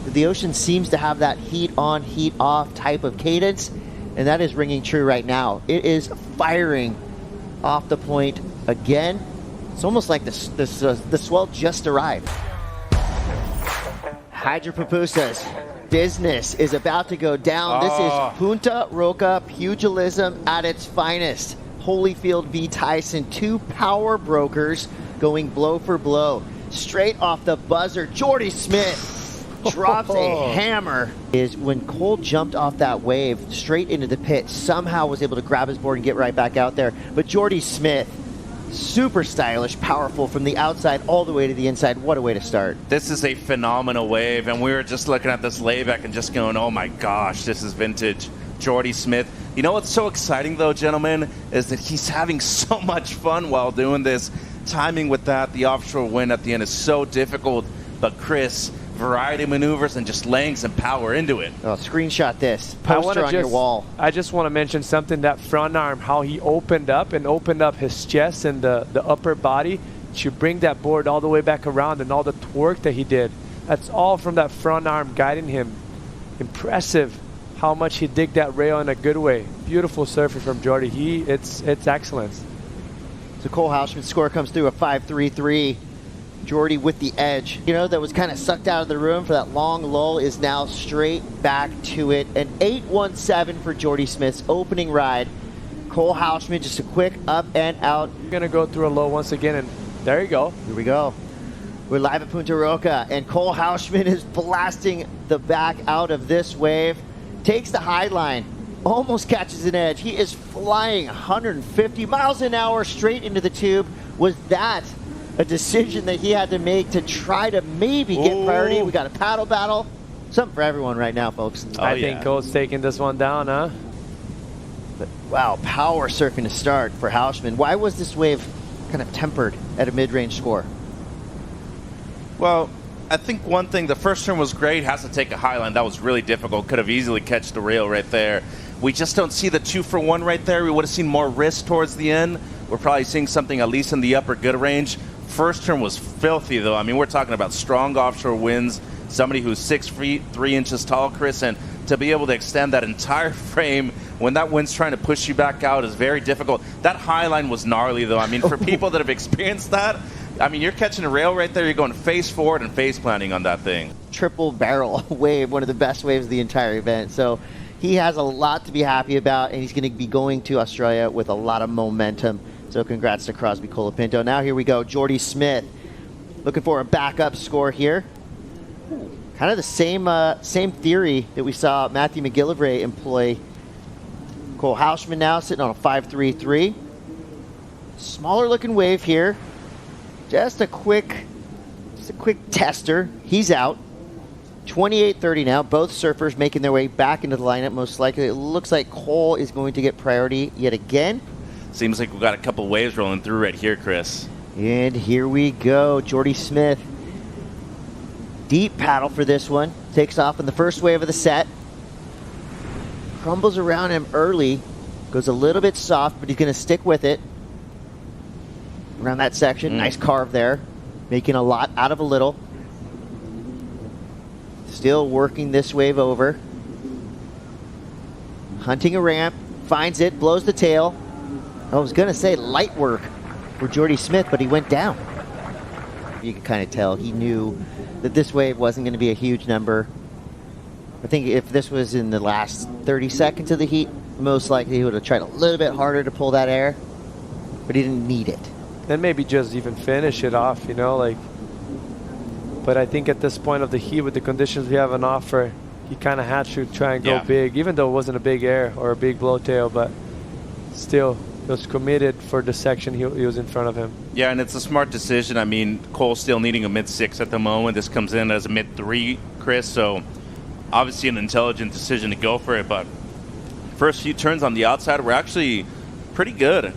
The ocean seems to have that heat on, heat off type of cadence, and that is ringing true right now. It is firing off the point again. It's almost like the swell just arrived. Hydropupusas business is about to go down. This is Punta Roca pugilism at its finest. Holyfield v. Tyson, two power brokers going blow for blow. Straight off the buzzer, Jordy Smith drops a hammer. Is when Cole jumped off that wave straight into the pit, somehow was able to grab his board and get right back out there. But Jordy Smith, super stylish, powerful from the outside all the way to the inside. What a way to start. This is a phenomenal wave, and we were just looking at this layback and just going, oh my gosh, this is vintage Jordy Smith. You know what's so exciting though, gentlemen, is that he's having so much fun while doing this. Timing with that, the offshore wind at the end is so difficult, but Chris, variety of maneuvers and just laying some power into it. Oh, screenshot this. Poster on your wall. I just want to mention something, that front arm, how he opened up his chest and the upper body to bring that board all the way back around, and all the torque that he did. That's all from that front arm guiding him. Impressive how much he digged that rail in a good way. Beautiful surfing from Jordy. It's excellence. So C.Houshmand's score comes through a 5.33. Jordy with the edge. You know, that was kind of sucked out of the room for that long lull is now straight back to it. An 8.17 for Jordy Smith's opening ride. C.Houshmand just a quick up and out. We're going to go through a low once again, and there you go. Here we go. We're live at Punta Roca, and C.Houshmand is blasting the back out of this wave. Takes the high line, almost catches an edge. He is flying 150 miles an hour straight into the tube. Was that a decision that he had to make to try to maybe get priority? We got a paddle battle. Something for everyone right now, folks. I think Cole's taking this one down, huh? But wow, power surfing to start for Houshmand. Why was this wave kind of tempered at a mid-range score? Well, I think one thing, the first turn was great, has to take a high line. That was really difficult. Could have easily catched the rail right there. We just don't see the 2-for-1 right there. We would have seen more risk towards the end. We're probably seeing something at least in the upper good range. First turn was filthy, though. I mean, we're talking about strong offshore winds, somebody who's 6 feet 3 inches tall, Chris, and to be able to extend that entire frame when that wind's trying to push you back out is very difficult. That high line was gnarly, though. I mean, for people that have experienced that, I mean, you're catching a rail right there. You're going face forward and face planting on that thing. Triple barrel wave, one of the best waves of the entire event. So he has a lot to be happy about, and he's going to be going to Australia with a lot of momentum. So congrats to Crosby Colapinto. Now here we go. Jordy Smith looking for a backup score here. Kind of the same theory that we saw Matthew McGillivray employ. C.Houshmand now sitting on a 5.33. Smaller looking wave here. Just a quick tester. He's out. 28.30 now. Both surfers making their way back into the lineup most likely. It looks like Cole is going to get priority yet again. Seems like we've got a couple waves rolling through right here, Chris. And here we go. Jordy Smith. Deep paddle for this one. Takes off in the first wave of the set. Crumbles around him early. Goes a little bit soft, but he's going to stick with it. Around that section. Nice carve there. Making a lot out of a little. Still working this wave over. Hunting a ramp. Finds it. Blows the tail. I was going to say light work for Jordy Smith, but he went down. You can kind of tell he knew that this wave wasn't going to be a huge number. I think if this was in the last 30 seconds of the heat, most likely he would have tried a little bit harder to pull that air, but he didn't need it. And maybe just even finish it off, you know, like. But I think at this point of the heat, with the conditions we have on offer, he kind of had to try and go big, even though it wasn't a big air or a big blow tail, but still. He was committed for the section he was in front of him. Yeah, and it's a smart decision. I mean, Cole's still needing a mid-6 at the moment. This comes in as a mid-3, Chris, so obviously an intelligent decision to go for it. But first few turns on the outside were actually pretty good.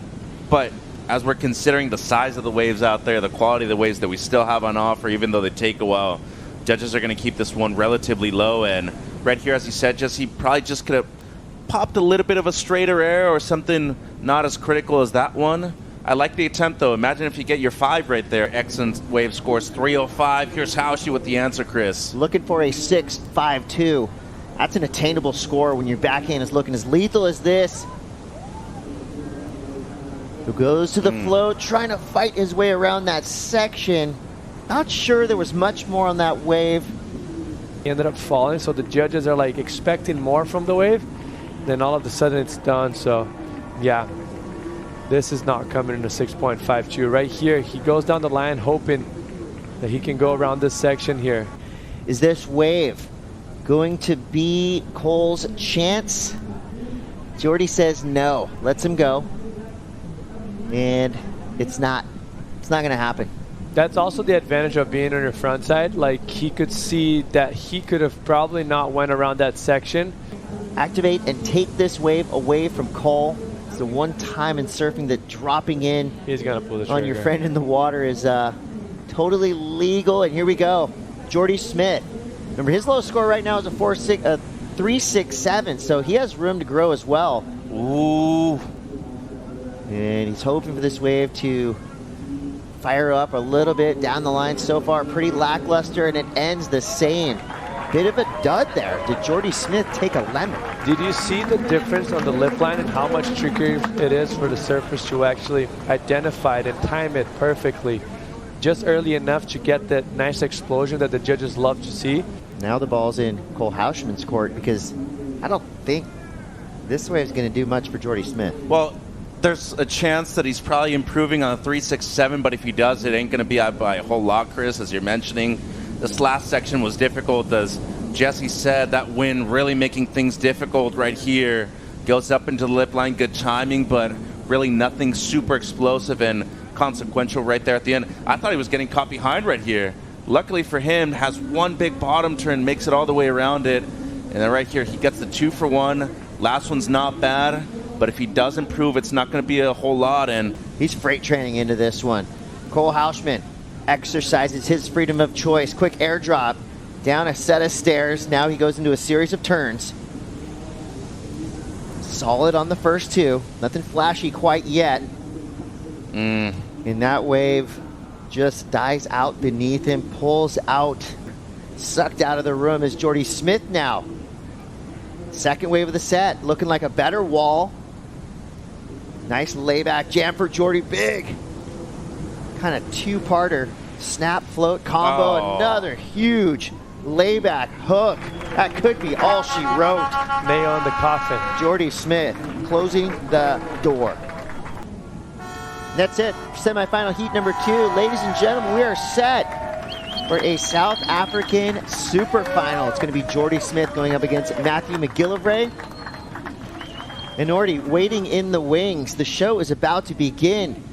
But as we're considering the size of the waves out there, the quality of the waves that we still have on offer, even though they take a while, judges are going to keep this one relatively low. And right here, as you said, he probably just could have popped a little bit of a straighter air or something not as critical as that one. I like the attempt, though. Imagine if you get your 5 right there. Excellent wave scores 305. Here's Houshi with the answer, Chris. Looking for a 6.52. That's an attainable score when your backhand is looking as lethal as this. Who goes to the float, trying to fight his way around that section. Not sure there was much more on that wave. He ended up falling, so the judges are like expecting more from the wave. Then all of a sudden it's done, so yeah. This is not coming in a 6.52. Right here, he goes down the line hoping that he can go around this section here. Is this wave going to be Cole's chance? Jordy says no, lets him go. And it's not going to happen. That's also the advantage of being on your front side. Like, he could see that he could have probably not went around that section. Activate and take this wave away from Cole. It's the one time in surfing that dropping in He's gonna pull the on your friend in the water is totally legal. And here we go. Jordy Smith. Remember, his low score right now is a 3.67, so he has room to grow as well. Ooh. And he's hoping for this wave to fire up a little bit down the line. So far, pretty lackluster, and it ends the same. Bit of a dud there. Did Jordy Smith take a lemon? Did you see the difference on the lip line and how much trickier it is for the surfers to actually identify it and time it perfectly? Just early enough to get that nice explosion that the judges love to see. Now the ball's in C.Houshmand's court, because I don't think this wave is going to do much for Jordy Smith. Well, there's a chance that he's probably improving on a 3.67, but if he does, it ain't going to be out by a whole lot, Chris, as you're mentioning. This last section was difficult, as Jesse said. That wind really making things difficult right here. Goes up into the lip line, good timing, but really nothing super explosive and consequential right there at the end. I thought he was getting caught behind right here. Luckily for him, has one big bottom turn, makes it all the way around it. And then right here, he gets the 2 for 1. Last one's not bad, but if he does improve, it's not going to be a whole lot. And he's freight training into this one. C.Houshmand exercises his freedom of choice. Quick airdrop down a set of stairs. Now he goes into a series of turns. Solid on the first 2. Nothing flashy quite yet. And that wave just dies out beneath him, pulls out. Sucked out of the room is Jordy Smith now. Second wave of the set, looking like a better wall. Nice layback jam for Jordy. Big kind of 2-parter snap float combo. Oh. Another huge layback hook. That could be all she wrote. Nail in the coffin. Jordy Smith closing the door. That's it. Semifinal heat number 2. Ladies and gentlemen, we are set for a South African super final. It's going to be Jordy Smith going up against Matthew McGillivray. And Jordy waiting in the wings. The show is about to begin.